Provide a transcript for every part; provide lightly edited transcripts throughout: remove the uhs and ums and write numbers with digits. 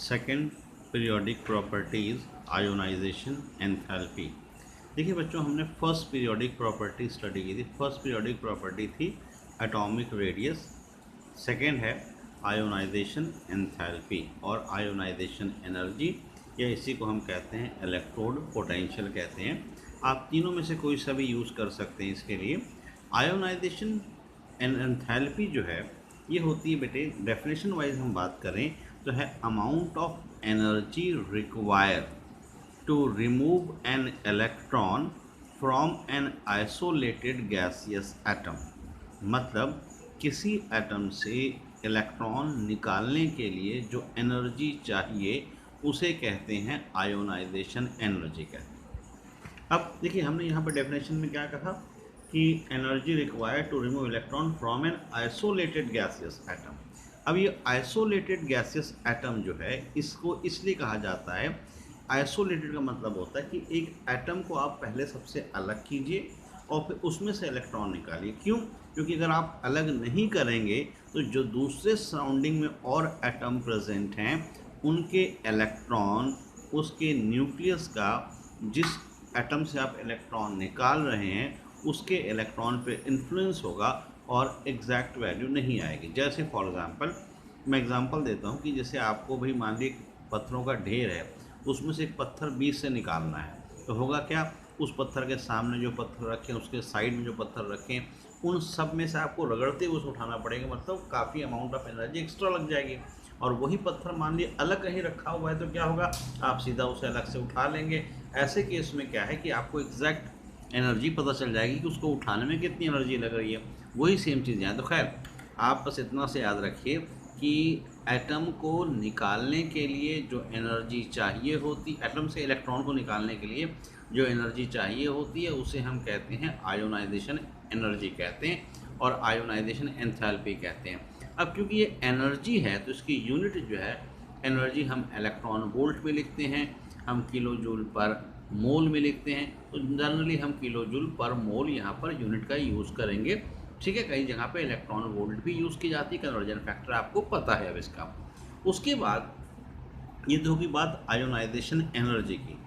Second periodic properties ionisation enthalpy. देखिए बच्चों, हमने फर्स्ट पीरियोडिक प्रॉपर्टी स्टडी की थी। फर्स्ट पीरियोडिक प्रॉपर्टी थी एटॉमिक रेडियस, सेकेंड है आयोनाइजेशन एंथैल्पी और आयोनाइजेशन एनर्जी, या इसी को हम कहते हैं इलेक्ट्रोड पोटेंशियल कहते हैं। आप तीनों में से कोई सा भी यूज़ कर सकते हैं इसके लिए। आयोनाइजेशन एंथैल्पी जो है ये होती है बेटे, डेफिनेशन वाइज हम बात करें तो है amount of energy require to remove an electron from an isolated gaseous atom. मतलब किसी एटम से इलेक्ट्रॉन निकालने के लिए जो एनर्जी चाहिए उसे कहते हैं आयोनाइजेशन एनर्जी कहते हैं। अब देखिए, हमने यहाँ पर डेफिनेशन में क्या कहा कि energy required to remove electron from an isolated gaseous atom. अब ये आइसोलेटेड गैसियस एटम जो है इसको इसलिए कहा जाता है, आइसोलेटेड का मतलब होता है कि एक एटम को आप पहले सबसे अलग कीजिए और फिर उसमें से इलेक्ट्रॉन निकालिए। क्यों? क्योंकि अगर आप अलग नहीं करेंगे तो जो दूसरे सराउंडिंग में और एटम प्रेजेंट हैं उनके इलेक्ट्रॉन उसके न्यूक्लियस का, जिस एटम से आप इलेक्ट्रॉन निकाल रहे हैं उसके इलेक्ट्रॉन पे इन्फ्लुएंस होगा और एग्जैक्ट वैल्यू नहीं आएगी। जैसे फॉर एग्जांपल मैं एग्जांपल देता हूँ कि जैसे आपको भाई मान लीजिए पत्थरों का ढेर है, उसमें से एक पत्थर बीच से निकालना है, तो होगा क्या, उस पत्थर के सामने जो पत्थर रखें, उसके साइड में जो पत्थर रखें, उन सब में से आपको रगड़ते हुए उसे उठाना पड़ेगा। मतलब काफ़ी अमाउंट ऑफ एनर्जी एक्स्ट्रा लग जाएगी। और वही पत्थर मान लीजिए अलग कहीं रखा हुआ है तो क्या होगा, आप सीधा उसे अलग से उठा लेंगे। ऐसे केस में क्या है कि आपको एग्जैक्ट एनर्जी पता चल जाएगी कि उसको उठाने में कितनी एनर्जी लग रही है। वही सेम चीज़ है। तो खैर, आप बस इतना से याद रखिए कि एटम को निकालने के लिए जो एनर्जी चाहिए होती, एटम से इलेक्ट्रॉन को निकालने के लिए जो एनर्जी चाहिए होती है उसे हम कहते हैं आयोनाइजेशन एनर्जी कहते हैं और आयोनाइजेशन एंथैल्पी कहते हैं। अब क्योंकि ये एनर्जी है तो इसकी यूनिट जो है एनर्जी हम इलेक्ट्रॉन वोल्ट में लिखते हैं, हम किलो जूल पर मोल में लिखते हैं। तो जनरली हम किलो जूल पर मोल यहाँ पर यूनिट का यूज़ करेंगे। ठीक है, कई जगह पे इलेक्ट्रॉन वोल्ट भी यूज़ की जाती है, कन्वर्जन फैक्टर आपको पता है अब इसका। उसके बाद ये तो होगी बात आयोनाइजेशन एनर्जी की।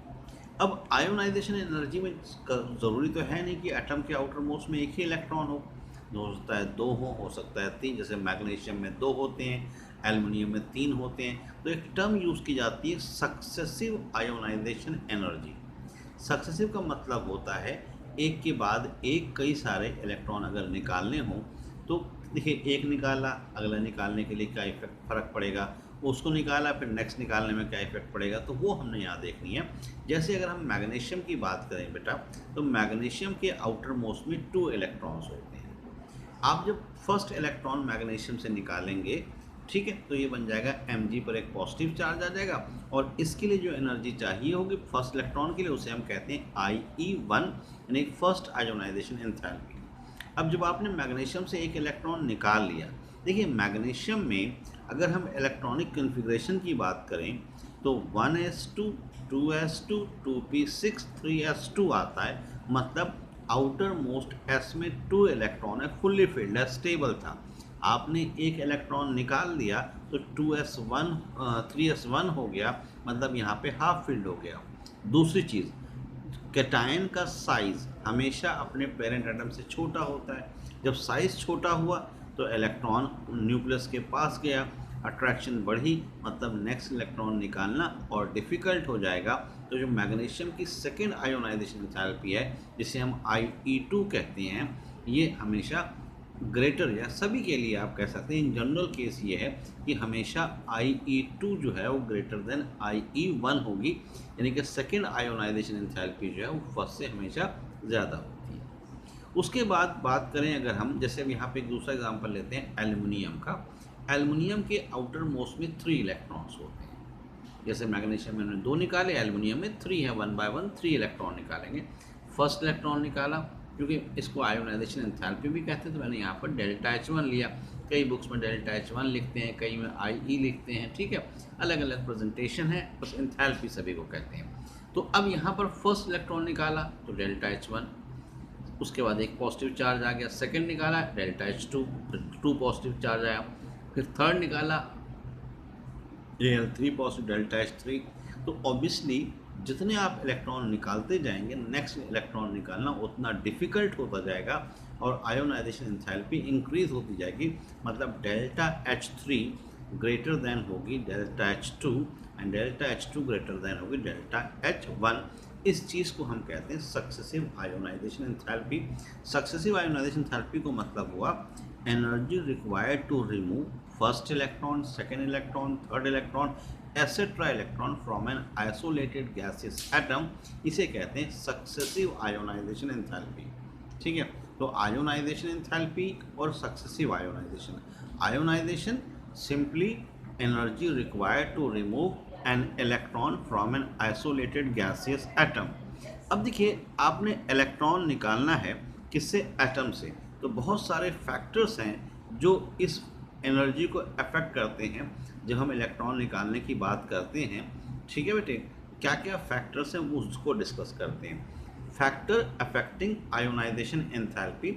अब आयोनाइजेशन एनर्जी में ज़रूरी तो है नहीं कि एटम के आउटर मोस्ट में एक ही इलेक्ट्रॉन हो सकता है दो हो सकता है तीन। जैसे मैग्नीशियम में दो होते हैं, एल्युमिनियम में तीन होते हैं। तो एक टर्म यूज़ की जाती है सक्सेसिव आयोनाइजेशन एनर्जी। सक्सेसिव का मतलब होता है एक के बाद एक कई सारे इलेक्ट्रॉन अगर निकालने हों तो देखिए, एक निकाला, अगला निकालने के लिए क्या इफेक्ट फ़र्क पड़ेगा, उसको निकाला फिर नेक्स्ट निकालने में क्या इफेक्ट पड़ेगा, तो वो हमने यहाँ देखनी है। जैसे अगर हम मैग्नीशियम की बात करें बेटा, तो मैग्नीशियम के आउटर मोस्ट में 2 इलेक्ट्रॉन्स होते हैं। आप जब फर्स्ट इलेक्ट्रॉन मैग्नीशियम से निकालेंगे, ठीक है, तो ये बन जाएगा Mg पर एक पॉजिटिव चार्ज आ जाएगा और इसके लिए जो एनर्जी चाहिए होगी फर्स्ट इलेक्ट्रॉन के लिए उसे हम कहते हैं IE1, यानी फर्स्ट आयोनाइजेशन एंथैल्पी। अब जब आपने मैग्नीशियम से एक इलेक्ट्रॉन निकाल लिया, देखिए मैग्नीशियम में अगर हम इलेक्ट्रॉनिक कन्फिग्रेशन की बात करें तो 1s2 2s2 2p6 3s2 आता है। मतलब आउटर मोस्ट s में 2 इलेक्ट्रॉन है, फुल्ली फिल्ड है, स्टेबल था। आपने एक इलेक्ट्रॉन निकाल दिया तो 2s1 3s1 हो गया, मतलब यहाँ पे हाफ फिल्ड हो गया। दूसरी चीज़, कैटायन का साइज़ हमेशा अपने पेरेंट एटम से छोटा होता है। जब साइज़ छोटा हुआ तो इलेक्ट्रॉन न्यूक्लियस के पास गया, अट्रैक्शन बढ़ी, मतलब नेक्स्ट इलेक्ट्रॉन निकालना और डिफ़िकल्ट हो जाएगा। तो जो मैग्नीशियम की सेकेंड आयोनाइजेशन एंथैल्पी है, जिसे हम IE2 कहते हैं, ये हमेशा ग्रेटर, या सभी के लिए आप कह सकते हैं इन जनरल केस ये है कि हमेशा IE2 जो है वो ग्रेटर देन IE1 होगी, यानी कि सेकेंड आयोनाइजेशन एंथैल्पी जो है वो फर्स्ट से हमेशा ज़्यादा होती है। उसके बाद बात करें अगर हम, जैसे अब यहाँ पे एक दूसरा एग्जांपल लेते हैं एल्युमिनियम का। एल्युमिनियम के आउटर मोस्ट में 3 इलेक्ट्रॉन्स होते हैं। जैसे मैग्नीशियम में हमने 2 निकाले, एल्युमिनियम में 3 है, 1 बाय 1 3 इलेक्ट्रॉन निकालेंगे। फर्स्ट इलेक्ट्रॉन निकाला, क्योंकि इसको आयोनाइजेशन एंथैल्पी भी कहते हैं तो मैंने यहाँ पर डेल्टा H1 लिया। कई बुक्स में डेल्टा H1 लिखते हैं, कई में IE लिखते हैं, ठीक है, अलग अलग प्रेजेंटेशन है, बस एंथैल्पी सभी को कहते हैं। तो अब यहाँ पर फर्स्ट इलेक्ट्रॉन निकाला तो डेल्टा H1, उसके बाद एक पॉजिटिव चार्ज आ गया। सेकंड निकाला डेल्टा H2, फिर 2 पॉजिटिव चार्ज आया। फिर थर्ड निकाला Al3 पॉजिटिव, डेल्टा H3। तो ऑब्वियसली जितने आप इलेक्ट्रॉन निकालते जाएंगे, नेक्स्ट इलेक्ट्रॉन निकालना उतना डिफ़िकल्ट होता जाएगा और आयोनाइजेशन एंथैल्पी इंक्रीज होती जाएगी। मतलब डेल्टा H3 ग्रेटर देन होगी delta H2 and delta H2 greater than होगी डेल्टा H1। इस चीज़ को हम कहते हैं successive ionisation enthalpy. Successive ionisation enthalpy को मतलब हुआ energy required to remove first electron, second electron, third electron, etcetera electron from an isolated gaseous atom. इसे कहते हैं सक्सेसिव आयोनाइजेशन एंथैल्पी। ठीक है, तो आयोनाइजेशन एंथैल्पी और successive ionisation. Ionisation simply energy required to remove an electron from an isolated gaseous atom. अब देखिए, आपने इलेक्ट्रॉन निकालना है किससे? एटम से। तो बहुत सारे फैक्टर्स हैं जो इस एनर्जी को अफेक्ट करते हैं जब हम इलेक्ट्रॉन निकालने की बात करते हैं। ठीक है बेटे, क्या क्या फैक्टर्स हैं वो उसको डिस्कस करते हैं। Factor affecting ionisation enthalpy,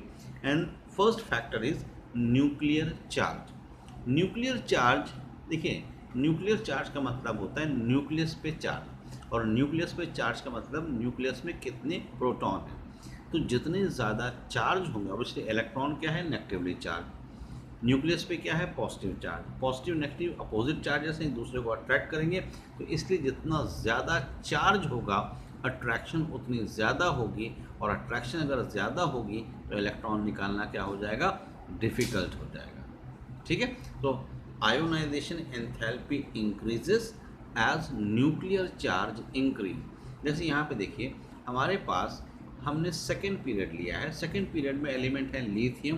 and first factor is nuclear charge. Nuclear charge, देखिए न्यूक्लियर चार्ज का मतलब होता है न्यूक्लियस पे चार्ज, और न्यूक्लियस पे चार्ज का मतलब न्यूक्लियस में कितने प्रोटॉन हैं। तो जितने ज़्यादा चार्ज होंगे, ऑब्वियसली इलेक्ट्रॉन क्या है? Negatively charge. न्यूक्लियस पे क्या है? Positive charge. Positive negative opposite charges हैं, एक दूसरे को अट्रैक्ट करेंगे। तो इसलिए जितना ज़्यादा चार्ज होगा अट्रैक्शन उतनी ज़्यादा होगी, और अट्रैक्शन अगर ज़्यादा होगी तो इलेक्ट्रॉन निकालना क्या हो जाएगा? डिफ़िकल्ट हो जाएगा। ठीक है, तो ionisation enthalpy increases as nuclear charge increase. जैसे यहाँ पे देखिए, हमारे पास हमने सेकेंड पीरियड लिया है। सेकेंड पीरियड में एलिमेंट है lithium,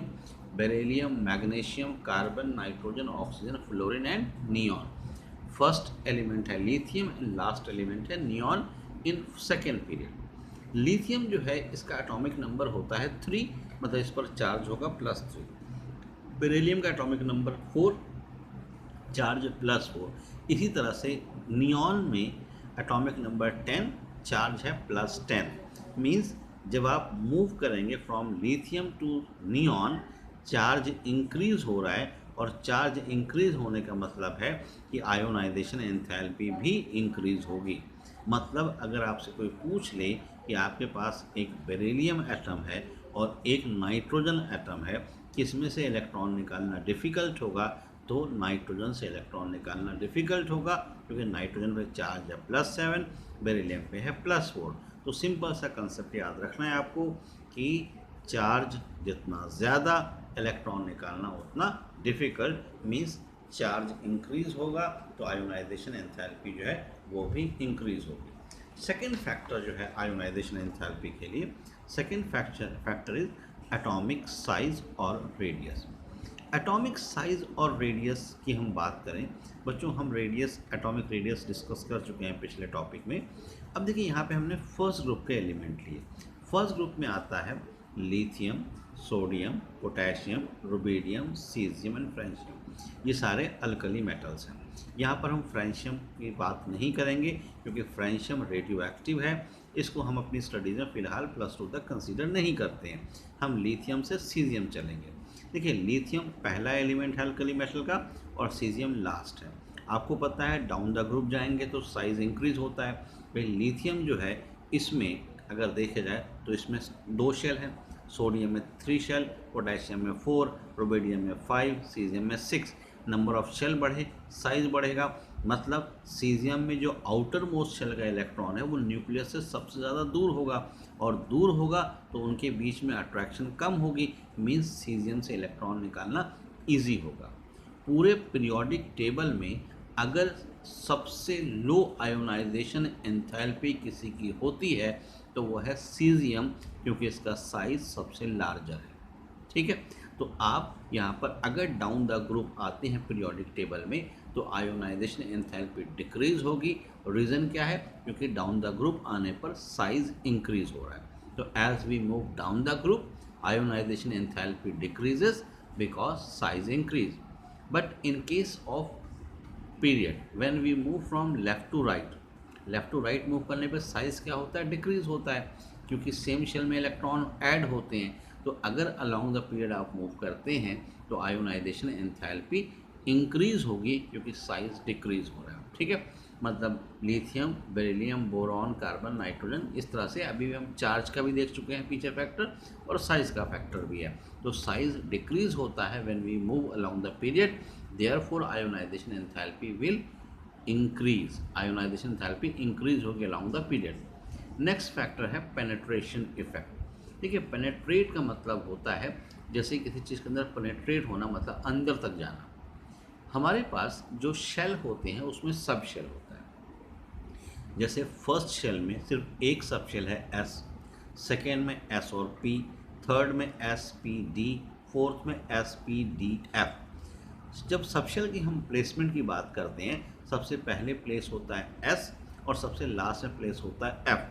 beryllium, magnesium, carbon, nitrogen, oxygen, fluorine and neon. First element है लिथियम एंड लास्ट एलिमेंट है neon in second period. Lithium जो है इसका एटॉमिक नंबर होता है 3, मतलब इस पर चार्ज होगा +3। बेरिलियम का एटॉमिक नंबर 4, चार्ज +4। इसी तरह से नियॉन में एटॉमिक नंबर 10, चार्ज है +10। मीन्स जब आप मूव करेंगे from lithium to neon, charge increase हो रहा है, और चार्ज इंक्रीज होने का मतलब है कि आयोनाइजेशन एंथैल्पी भी इंक्रीज होगी। मतलब अगर आपसे कोई पूछ ले कि आपके पास एक बेरिलियम एटम है और एक नाइट्रोजन एटम है, किसमें से इलेक्ट्रॉन निकालना डिफ़िकल्ट होगा, तो नाइट्रोजन से इलेक्ट्रॉन निकालना डिफ़िकल्ट होगा, क्योंकि नाइट्रोजन पे चार्ज है +7, बेरिलियम पे है +4। तो सिंपल सा कंसेप्ट याद रखना है आपको कि चार्ज जितना ज़्यादा, इलेक्ट्रॉन निकालना उतना डिफ़िकल्ट। मीन्स चार्ज इंक्रीज होगा तो आयोनाइजेशन एंथैल्पी जो है वो भी इंक्रीज होगी। सेकेंड फैक्टर जो है आयोनाइजेशन एंथैल्पी के लिए, second factor is atomic size और रेडियस। एटॉमिक साइज और रेडियस की हम बात करें बच्चों, हम रेडियस, एटॉमिक रेडियस डिस्कस कर चुके हैं पिछले टॉपिक में। अब देखिए यहाँ पे हमने फर्स्ट ग्रुप के एलिमेंट लिए। फर्स्ट ग्रुप में आता है lithium, sodium, potassium, rubidium, caesium and francium. ये सारे अल्कली मेटल्स हैं। यहाँ पर हम फ्रेंशियम की बात नहीं करेंगे क्योंकि फ्रेंशियम रेडियो एक्टिव है। इसको हम अपनी स्टडीज़ में फ़िलहाल +2 तक कंसीडर नहीं करते हैं। हम लिथियम से सीजियम चलेंगे। देखिए, लिथियम पहला एलिमेंट है अल्कली मेटल का, और सीजियम लास्ट है। आपको पता है डाउन द ग्रुप जाएंगे तो साइज़ इंक्रीज होता है। भाई लिथियम जो है इसमें अगर देखे जाए तो इसमें 2 शेल हैं, सोडियम में 3 शेल, पोटेशियम में 4, रुबिडियम में 5, सीजियम में 6। नंबर ऑफ शेल बढ़े, साइज बढ़ेगा। मतलब सीजियम में जो आउटर मोस्ट शेल का इलेक्ट्रॉन है वो न्यूक्लियस से सबसे ज़्यादा दूर होगा, और दूर होगा तो उनके बीच में अट्रैक्शन कम होगी। मीन्स सीजियम से इलेक्ट्रॉन निकालना ईजी होगा। पूरे पीरियोडिक टेबल में अगर सबसे लो आयोनाइजेशन एंथैल्पी किसी की होती है तो वो है सीजियम, क्योंकि इसका साइज सबसे लार्जर है। ठीक है, तो आप यहाँ पर अगर डाउन द ग्रुप आते हैं पीरियोडिक टेबल में तो आयोनाइजेशन एंथैल्पी डिक्रीज होगी। रीज़न क्या है? क्योंकि डाउन द ग्रुप आने पर साइज इंक्रीज हो रहा है। तो as we move down the group ionisation enthalpy decreases because size increase. But in case of period when we move from left to right, left to right move करने पर size क्या होता है? Decrease होता है, क्योंकि सेम शेल में electron add होते हैं। तो अगर अलोंग द पीरियड आप मूव करते हैं तो आयोनाइजेशन एंथैल्पी इंक्रीज होगी क्योंकि साइज डिक्रीज हो रहा है, ठीक है। मतलब lithium, beryllium, boron, carbon, nitrogen, इस तरह से अभी हम चार्ज का भी देख चुके हैं पीछे फैक्टर, और साइज का फैक्टर भी है। तो साइज डिक्रीज होता है when we move along the period, therefore ionization enthalpy will increase, ionization enthalpy increase होगी along the period. Next factor है पेनेट्रेशन इफेक्ट। देखिए पेनेट्रेट का मतलब होता है जैसे किसी चीज़ के अंदर पेनेट्रेट होना, मतलब अंदर तक जाना। हमारे पास जो शेल होते हैं उसमें सब शेल होता है। जैसे फर्स्ट शेल में सिर्फ एक सब शेल है एस, सेकेंड में एस और पी, थर्ड में एस पी डी, फोर्थ में एस पी डी एफ। जब सब शेल की हम प्लेसमेंट की बात करते हैं, सबसे पहले प्लेस होता है एस और सबसे लास्ट में प्लेस होता है एफ,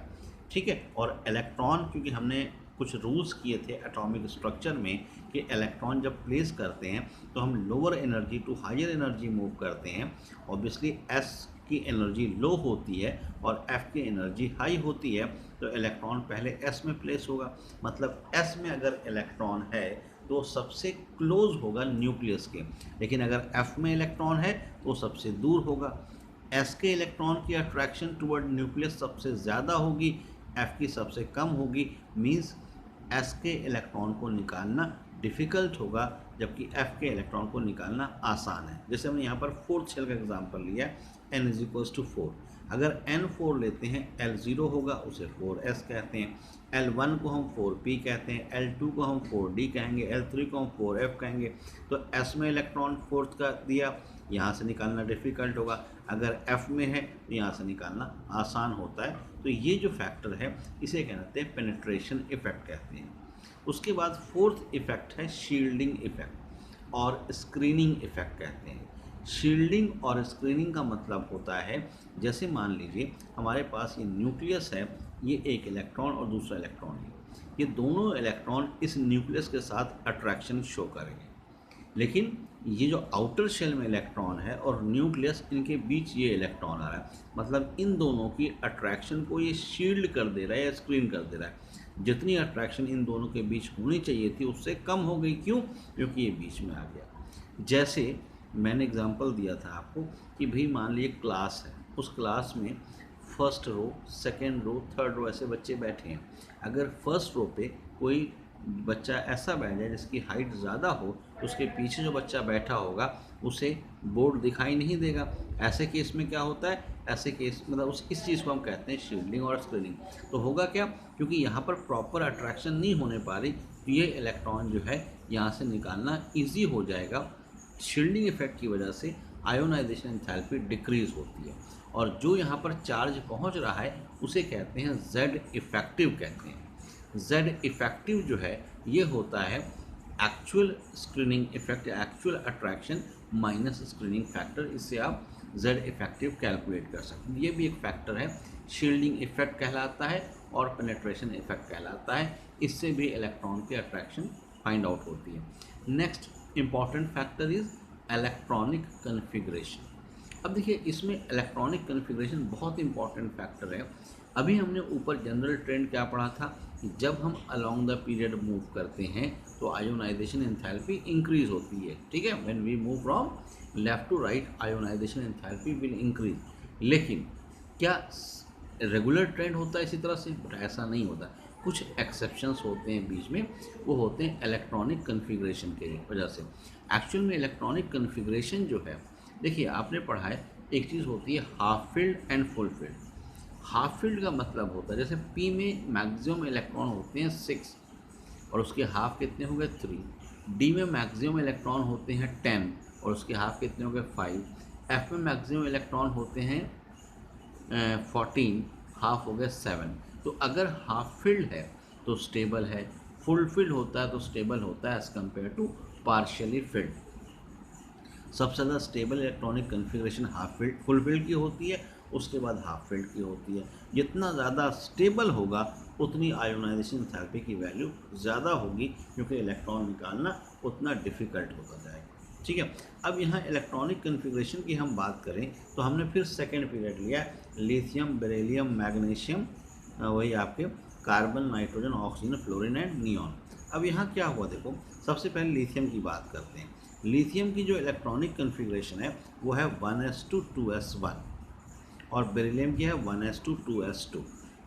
ठीक है। और इलेक्ट्रॉन, क्योंकि हमने कुछ रूल्स किए थे एटॉमिक स्ट्रक्चर में कि इलेक्ट्रॉन जब प्लेस करते हैं तो हम lower energy to higher energy move करते हैं। ऑब्वियसली एस की एनर्जी लो होती है और एफ की एनर्जी हाई होती है, तो इलेक्ट्रॉन पहले एस में प्लेस होगा। मतलब एस में अगर इलेक्ट्रॉन है तो सबसे क्लोज होगा न्यूक्लियस के, लेकिन अगर एफ में इलेक्ट्रॉन है तो सबसे दूर होगा। एस के इलेक्ट्रॉन की अट्रैक्शन टुवर्ड न्यूक्लियस सबसे ज़्यादा होगी, एफ की सबसे कम होगी। मीन्स एस के इलेक्ट्रॉन को निकालना डिफ़िकल्ट होगा, जबकि एफ के इलेक्ट्रॉन को निकालना आसान है। जैसे हमने यहाँ पर फोर्थ शेल का एग्जांपल लिया है, n इज इक्वल्स टू 4। अगर n 4 लेते हैं, L0 होगा, उसे 4s कहते हैं। L1 को हम 4p कहते हैं, L2 को हम 4d कहेंगे, L3 को हम 4f कहेंगे। तो s में इलेक्ट्रॉन फोर्थ का दिया, यहाँ से निकालना डिफ़िकल्ट होगा। अगर f में है तो यहाँ से निकालना आसान होता है। तो ये जो फैक्टर है इसे कहते हैं पेनिट्रेशन इफेक्ट कहते हैं। उसके बाद फोर्थ इफेक्ट है शील्डिंग इफेक्ट और स्क्रीनिंग इफेक्ट कहते हैं। शील्डिंग और स्क्रीनिंग का मतलब होता है, जैसे मान लीजिए हमारे पास ये न्यूक्लियस है, ये एक इलेक्ट्रॉन और दूसरा इलेक्ट्रॉन है, ये दोनों इलेक्ट्रॉन इस न्यूक्लियस के साथ अट्रैक्शन शो करेंगे। लेकिन ये जो आउटर शेल में इलेक्ट्रॉन है और न्यूक्लियस, इनके बीच ये इलेक्ट्रॉन आ रहा है, मतलब इन दोनों की अट्रैक्शन को ये शील्ड कर दे रहा है या स्क्रीन कर दे रहा है। जितनी अट्रैक्शन इन दोनों के बीच होनी चाहिए थी उससे कम हो गई। क्यों? क्योंकि ये बीच में आ गया। जैसे मैंने एग्जांपल दिया था आपको कि भाई मान लीजिए क्लास है, उस क्लास में first row, second row, third row ऐसे बच्चे बैठे हैं। अगर फर्स्ट रो पे कोई बच्चा ऐसा बैठ जाए जिसकी हाइट ज़्यादा हो, तो उसके पीछे जो बच्चा बैठा होगा उसे बोर्ड दिखाई नहीं देगा। ऐसे केस में क्या होता है, ऐसे केस मतलब इस चीज़ को हम कहते हैं शील्डिंग और स्क्रीनिंग। तो होगा क्या, क्योंकि यहाँ पर प्रॉपर अट्रैक्शन नहीं होने पा रही, तो ये इलेक्ट्रॉन जो है यहाँ से निकालना ईजी हो जाएगा। शील्डिंग इफेक्ट की वजह से आयोनाइजेशन एंथैल्पी डिक्रीज होती है, और जो यहाँ पर चार्ज पहुँच रहा है उसे कहते हैं जेड इफेक्टिव कहते हैं। जेड इफेक्टिव जो है ये होता है actual screening effect, actual attraction minus screening factor. इससे आप जेड इफेक्टिव कैलकुलेट कर सकते हैं। ये भी एक फैक्टर है, शील्डिंग इफेक्ट कहलाता है और पेनेट्रेशन इफेक्ट कहलाता है। इससे भी इलेक्ट्रॉन की अट्रैक्शन फाइंड आउट होती है। Next important factor is electronic configuration. अब देखिए इसमें इलेक्ट्रॉनिक कन्फिग्रेशन बहुत इंपॉर्टेंट फैक्टर है। अभी हमने ऊपर जनरल ट्रेंड क्या पढ़ा था कि जब हम अलोंग द पीरियड मूव करते हैं तो आयोनाइजेशन एंथैल्पी इंक्रीज होती है, ठीक है। When we move from left to right ionisation enthalpy will increase. लेकिन क्या रेगुलर ट्रेंड होता है इसी तरह से? बट ऐसा नहीं होता, कुछ एक्सेप्शंस होते हैं बीच में, वो होते हैं इलेक्ट्रॉनिक कन्फिग्रेशन के वजह से। एक्चुअल में इलेक्ट्रॉनिक कन्फिग्रेशन जो है, देखिए आपने पढ़ा है एक चीज़ होती है half field and full field. Half field का मतलब होता है जैसे P में मैक्सिमम इलेक्ट्रॉन होते हैं 6 और उसके हाफ कितने हो गए 3। D में मैक्सिमम इलेक्ट्रॉन होते हैं 10 और उसके हाफ कितने हो गए 5। F में मैक्सिमम इलेक्ट्रॉन होते हैं 14, हाफ हो गए 7। तो अगर हाफ फील्ड है तो स्टेबल है, फुल फील्ड होता है तो स्टेबल होता है as compare to partially filled. सबसे ज़्यादा stable electronic configuration half filled full filled की होती है, उसके बाद हाफ फील्ड की होती है। जितना ज़्यादा स्टेबल होगा उतनी आयोनाइजेशन एंथैल्पी की वैल्यू ज़्यादा होगी, क्योंकि इलेक्ट्रॉन निकालना उतना डिफ़िकल्ट होता जाएगा, ठीक है। अब यहाँ इलेक्ट्रॉनिक कन्फिग्रेशन की हम बात करें तो हमने फिर सेकेंड पीरियड लिया, लिथियम, बेरिलियम, मैग्नीशियम, वही आपके carbon, nitrogen, oxygen, fluorine and neon. अब यहाँ क्या हुआ देखो, सबसे पहले लिथियम की बात करते हैं। लिथियम की जो इलेक्ट्रॉनिक कन्फिग्रेशन है वो है 1s2 2s1 और बेरिलियम की है 1s2 2s2।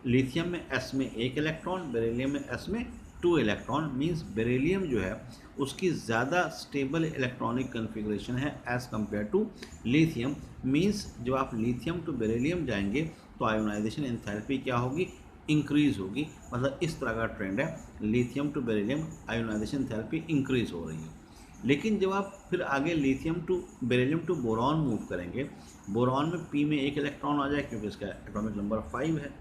लिथियम में s में एक इलेक्ट्रॉन, बेरिलियम में s में 2 इलेक्ट्रॉन। मींस बेरिलियम जो है उसकी ज़्यादा स्टेबल इलेक्ट्रॉनिक कन्फिग्रेशन है as compare to lithium. Means जब आप लिथियम टू बेरिलियम जाएंगे तो आयोनाइजेशन एंथैल्पी क्या होगी, इंक्रीज होगी। मतलब इस तरह का ट्रेंड है, lithium to beryllium ionisation enthalpy increase हो रही है। लेकिन जब आप फिर आगे lithium to beryllium to boron move करेंगे, बोरॉन में p में एक इलेक्ट्रॉन आ जाए क्योंकि इसका एटॉमिक नंबर 5 है,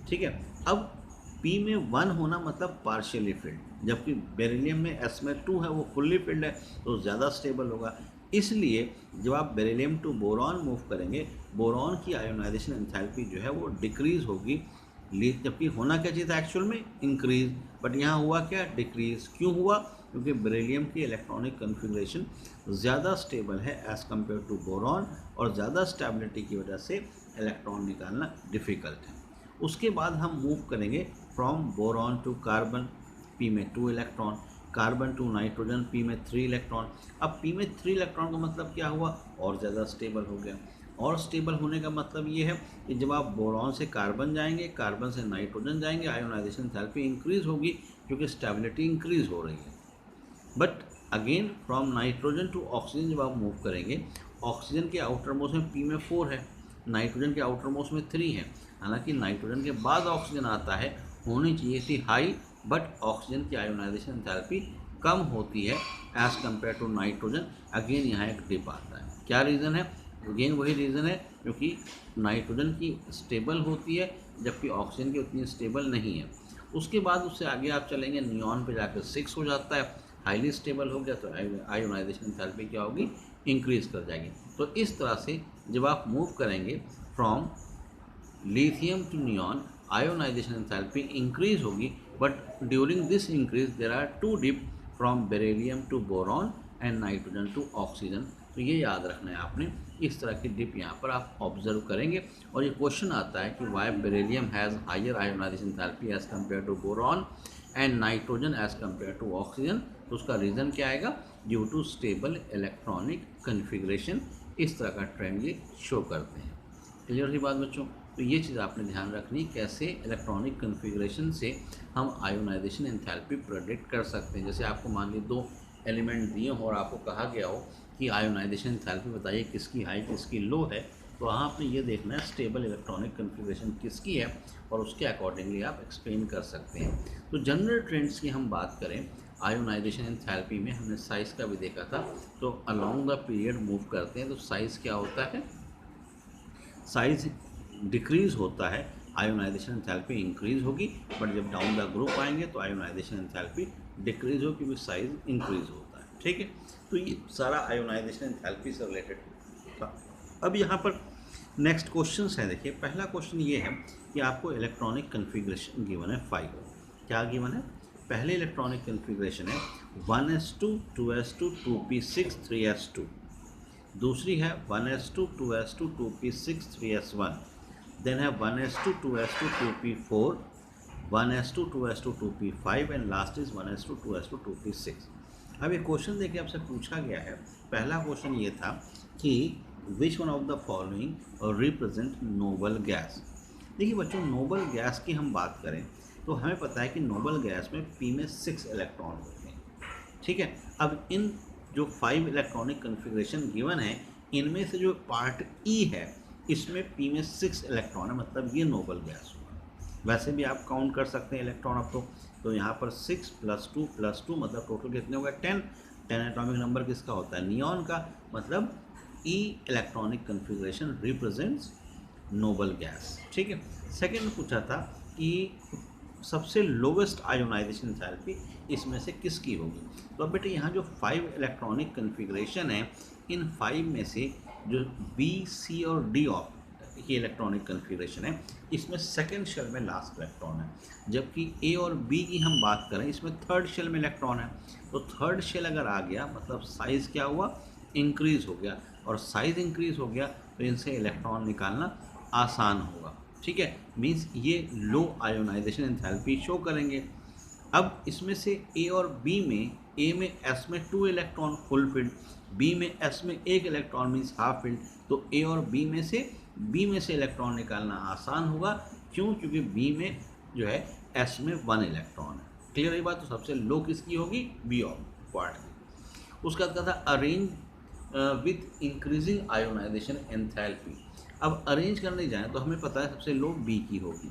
ठीक है। अब p में 1 होना मतलब पार्शियली फिल्ड, जबकि बेरिलियम में s में 2 है वो फुल्ली फिल्ड है तो ज़्यादा स्टेबल होगा। इसलिए जब आप बेरिलियम टू बोरॉन मूव करेंगे, बोरॉन की आयोनाइजेशन एंथैल्पी जो है वो डिक्रीज होगी, जबकि होना क्या चाहिए था एक्चुअल में, इंक्रीज। बट यहाँ हुआ क्या, डिक्रीज। क्यों हुआ, क्योंकि बेरिलियम की इलेक्ट्रॉनिक कन्फिग्रेशन ज़्यादा स्टेबल है एज़ कम्पेयर टू बोरॉन, और ज़्यादा स्टेबिलिटी की वजह से इलेक्ट्रॉन निकालना डिफ़िकल्ट है। उसके बाद हम मूव करेंगे from boron to carbon, p में 2 electron, carbon to nitrogen, p में 3 इलेक्ट्रॉन। अब p में 3 इलेक्ट्रॉन का मतलब क्या हुआ, और ज़्यादा स्टेबल हो गया। और स्टेबल होने का मतलब ये है कि जब आप बोरॉन से कार्बन जाएंगे, कार्बन से नाइट्रोजन जाएंगे, आयोनाइजेशन एंथैल्पी इंक्रीज होगी क्योंकि स्टेबिलिटी इंक्रीज हो रही है। But again from nitrogen to oxygen जब आप मूव करेंगे, ऑक्सीजन के आउटर मोस्ट में p में 4 है, नाइट्रोजन के आउटर मोस्ट में 3 है। हालांकि नाइट्रोजन के बाद ऑक्सीजन आता है, होनी चाहिए थी हाई, बट ऑक्सीजन की आयोनाइजेशन एंथैल्पी कम होती है as compare to nitrogen. Again यहाँ एक डिप आता है। क्या रीज़न है, अगेन वही रीज़न है क्योंकि नाइट्रोजन की स्टेबल होती है जबकि ऑक्सीजन की उतनी स्टेबल नहीं है। उसके बाद उससे आगे आप चलेंगे, नियॉन पे जाकर 6 हो जाता है, हाईली स्टेबल हो गया तो आयोनाइजेशन एंथैल्पी क्या होगी, इंक्रीज कर जाएगी। तो इस तरह से जब आप मूव करेंगे from lithium to neon, ionization enthalpy increase होगी, but during this increase there are 2 dip from beryllium to boron and nitrogen to oxygen. तो ये याद रखना है आपने, इस तरह की डिप यहाँ पर आप ऑब्जर्व करेंगे। और ये क्वेश्चन आता है कि why beryllium has higher ionisation enthalpy as compare to boron and nitrogen as compare to oxygen. तो उसका रीज़न क्या आएगा, due to stable electronic configuration. इस तरह का ट्रेंड ये शो करते हैं। क्लियर ही बात बच्चों। तो ये चीज़ आपने ध्यान रखनी, कैसे इलेक्ट्रॉनिक कन्फिग्रेशन से हम आयोनाइजेशन एंथैल्पी प्रेडिक्ट कर सकते हैं। जैसे आपको मान लीजिए 2 एलिमेंट दिए हो और आपको कहा गया हो कि आयोनाइजेशन एंथैल्पी बताइए किसकी हाई किसकी लो है, तो वहाँ आपने ये देखना है स्टेबल इलेक्ट्रॉनिक कन्फिग्रेशन किसकी है और उसके अकॉर्डिंगली आप एक्सप्लेन कर सकते हैं। तो जनरल ट्रेंड्स की हम बात करें, आयोनाइजेशन एंथैल्पी में हमने साइज़ का भी देखा था। तो अलॉन्ग द पीरियड मूव करते हैं तो साइज़ क्या होता है, साइज़ डिक्रीज़ होता है, आयोनाइजेशन एंथैल्पी इंक्रीज़ होगी। बट जब डाउन द ग्रुप आएंगे तो आयोनाइजेशन एंथैल्पी डिक्रीज़ होगी क्योंकि साइज़ इंक्रीज़ होता है। ठीक है, तो ये सारा आयोनाइजेशन एंथैल्पी से रिलेटेड था। अब यहाँ पर नेक्स्ट क्वेश्चन है। देखिए पहला क्वेश्चन ये है कि आपको इलेक्ट्रॉनिक कन्फिग्रेशन गिवन है 5। क्या गिवन है, पहले इलेक्ट्रॉनिक कन्फिग्रेशन है 1s2 2s2 2p6 3s2, दूसरी है 1s2 2s2 2p6 3s1, then है 1s2 2s2 2p4, 1s2 2s2 2p5 and last is 1s2 2s2 2p6। अब ये क्वेश्चन देखिए आपसे पूछा गया है, पहला क्वेश्चन ये था कि which one of the following represent noble gas. देखिए बच्चों, नोबल गैस की हम बात करें तो हमें पता है कि नोबल गैस में p में 6 इलेक्ट्रॉन होते हैं। ठीक है, अब इन जो 5 इलेक्ट्रॉनिक कन्फिग्रेशन गिवन है, इनमें से जो पार्ट ई है इसमें p में 6 इलेक्ट्रॉन है, मतलब ये नोबल गैस होगा। वैसे भी आप काउंट कर सकते हैं इलेक्ट्रॉन अब तो यहाँ पर 6 + 2 + 2 मतलब टोटल कितने हो गए 10। 10 एटॉमिक नंबर किसका होता है, नियॉन का, मतलब e electronic configuration represents noble gas. ठीक है, सेकेंड पूछा था कि सबसे लोवेस्ट आयोनाइजेशन एंथैल्पी इसमें से किसकी होगी। तो अब बेटे यहाँ जो 5 इलेक्ट्रॉनिक कन्फिग्रेशन है, इन 5 में से जो बी सी और डी ऑफ ये इलेक्ट्रॉनिक कन्फिग्रेशन है, इसमें सेकेंड शेल में लास्ट इलेक्ट्रॉन है, जबकि ए और बी की हम बात करें इसमें थर्ड शेल में इलेक्ट्रॉन है। तो थर्ड शेल अगर आ गया मतलब साइज़ क्या हुआ, इंक्रीज़ हो गया, और साइज़ इंक्रीज़ हो गया तो इनसे इलेक्ट्रॉन निकालना आसान होगा। ठीक है, मीन्स ये लो आयोनाइजेशन एंथैल्पी शो करेंगे। अब इसमें से ए और बी में ए में एस में 2 इलेक्ट्रॉन फुल फील्ड, बी में एस में 1 इलेक्ट्रॉन मीन्स हाफ फील्ड, तो ए और बी में से इलेक्ट्रॉन निकालना आसान होगा। क्यों? क्योंकि बी में जो है एस में 1 इलेक्ट्रॉन है। क्लियर है बात? तो सबसे लो किसकी होगी? बी ऑफ क्वार्ट की। उसका बाद था arrange with increasing ionisation enthalpy. अब अरेंज करने जाएँ तो हमें पता है सबसे लो बी की होगी।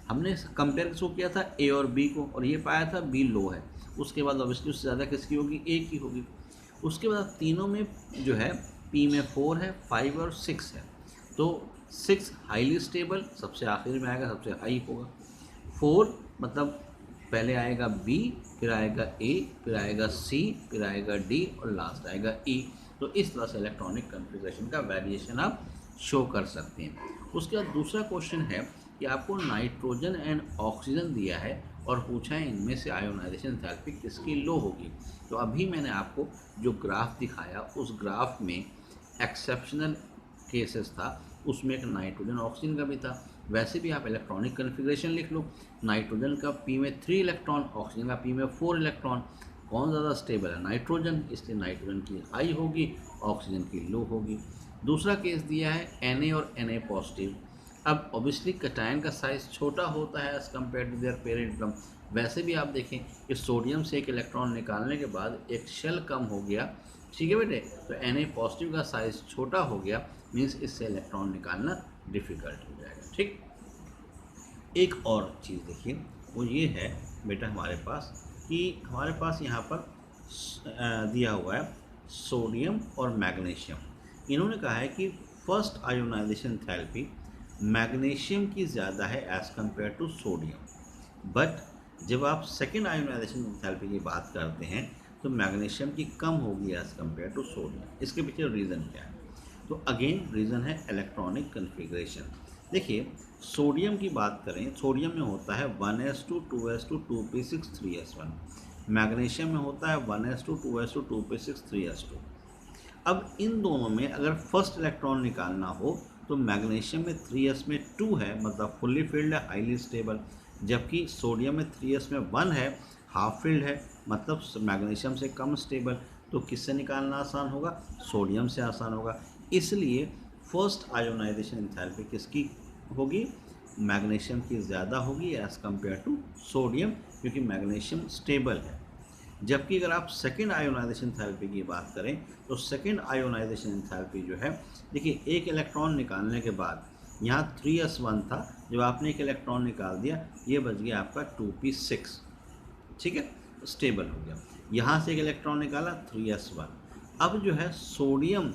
हमने कंपेयर किसको किया था? ए और बी को, और ये पाया था बी लो है। उसके बाद ऑब्वियसली उससे ज़्यादा किसकी होगी? ए की होगी। उसके बाद तीनों में जो है पी में 4 है, 5 और 6 है, तो 6 हाईली स्टेबल, सबसे आखिर में आएगा, सबसे हाई होगा। 4 मतलब पहले आएगा बी, फिर आएगा ए, फिर आएगा सी, फिर आएगा डी और लास्ट आएगा ई। तो इस तरह से इलेक्ट्रॉनिक कन्फिग्रेशन का वेरिएशन आप शो कर सकते हैं। उसके बाद दूसरा क्वेश्चन है कि आपको नाइट्रोजन एंड ऑक्सीजन दिया है और पूछा है इनमें से आयोनाइजेशन एंथैल्पी किसकी लो होगी। तो अभी मैंने आपको जो ग्राफ दिखाया उस ग्राफ में एक्सेप्शनल केसेस था, उसमें एक नाइट्रोजन ऑक्सीजन का भी था। वैसे भी आप इलेक्ट्रॉनिक कन्फिग्रेशन लिख लो, नाइट्रोजन का पी में 3 इलेक्ट्रॉन, ऑक्सीजन का पी में 4 इलेक्ट्रॉन। कौन ज़्यादा स्टेबल है? नाइट्रोजन, इसलिए नाइट्रोजन की हाई होगी, ऑक्सीजन की लो होगी। दूसरा केस दिया है Na और Na पॉजिटिव। अब ऑब्वियसली कटायन का साइज़ छोटा होता है as compare to their parent atom. वैसे भी आप देखें कि सोडियम से एक इलेक्ट्रॉन निकालने के बाद एक शेल कम हो गया, ठीक है बेटे, तो Na पॉजिटिव का साइज़ छोटा हो गया, मीन्स इससे इलेक्ट्रॉन निकालना डिफ़िकल्ट हो जाएगा। ठीक, एक और चीज़ देखिए, वो ये है बेटा हमारे पास कि हमारे पास यहाँ पर दिया हुआ है सोडियम और मैग्नीशियम। इन्होंने कहा है कि फर्स्ट आयोनाइजेशन थेरेपी मैग्नीशियम की ज़्यादा है as compare to sodium, but जब आप सेकेंड आयोनाइजेशन थेरेपी की बात करते हैं तो मैग्नीशियम की कम होगी एज़ कम्पेयर टू सोडियम। इसके पीछे रीज़न क्या है? तो अगेन रीज़न है इलेक्ट्रॉनिक कन्फिग्रेशन। देखिए सोडियम की बात करें, सोडियम में होता है 1s2 2s2 2p6 3s1, magnesium में होता है 1s2 2s2 2p6 3s2। अब इन दोनों में अगर फर्स्ट इलेक्ट्रॉन निकालना हो तो मैग्नीशियम में 3s में 2 है, मतलब फुल्ली फील्ड है, हाईली स्टेबल, जबकि सोडियम में 3s में 1 है, हाफ फील्ड है, मतलब मैग्नीशियम से कम स्टेबल। तो किससे निकालना आसान होगा? सोडियम से आसान होगा। इसलिए फर्स्ट आयोनाइजेशन एंथैल्पी किसकी होगी? मैग्नीशियम की ज़्यादा होगी एज़ कम्पेयर टू सोडियम, क्योंकि मैग्नीशियम स्टेबल है। जबकि अगर आप सेकेंड आयोनाइजेशन थेरेपी की बात करें तो सेकेंड आयोनाइजेशन थेरेपी जो है, देखिए एक इलेक्ट्रॉन निकालने के बाद यहाँ 3s1 था, जब आपने एक इलेक्ट्रॉन निकाल दिया ये बच गया आपका 2p6, ठीक है, स्टेबल हो गया। यहाँ से एक इलेक्ट्रॉन निकाला 3s1। अब जो है सोडियम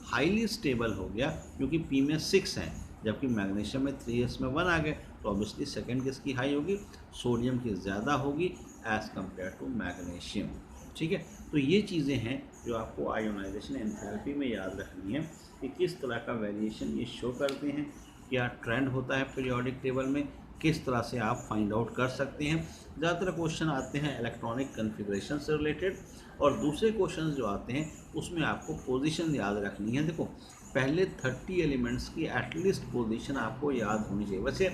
हाईली स्टेबल हो गया क्योंकि p में 6 हैं, जबकि मैग्नीशियम में 3s में 1 आ गए, तो ऑब्वियसली सेकेंड किसकी हाई होगी? सोडियम की ज़्यादा होगी एज़ कम्पेयर टू मैग्नीशियम। ठीक है, तो ये चीज़ें हैं जो आपको आयोनाइजेशन एंथैल्पी में याद रखनी है कि किस तरह का वेरिएशन ये शो करते हैं, क्या ट्रेंड होता है पीरियोडिक टेबल में, किस तरह से आप फाइंड आउट कर सकते हैं। ज़्यादातर क्वेश्चन आते हैं इलेक्ट्रॉनिक कन्फिग्रेशन से रिलेटेड, और दूसरे क्वेश्चन जो आते हैं उसमें आपको पोजीशन याद रखनी है। देखो पहले 30 एलिमेंट्स की एटलीस्ट पोजीशन आपको याद होनी चाहिए। वैसे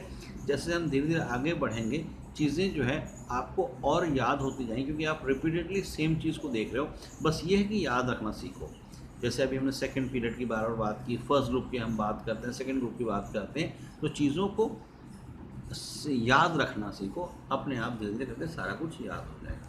जैसे हम धीरे धीरे आगे बढ़ेंगे चीज़ें जो है आपको और याद होती जाएंगी, क्योंकि आप रिपीटेडली सेम चीज़ को देख रहे हो। बस ये है कि याद रखना सीखो। जैसे अभी हमने सेकंड पीरियड की बार बात की, फर्स्ट ग्रुप की हम बात करते हैं, सेकंड ग्रुप की बात करते हैं, तो चीज़ों को याद रखना सीखो, अपने आप धीरे धीरे करके सारा कुछ याद हो जाएगा।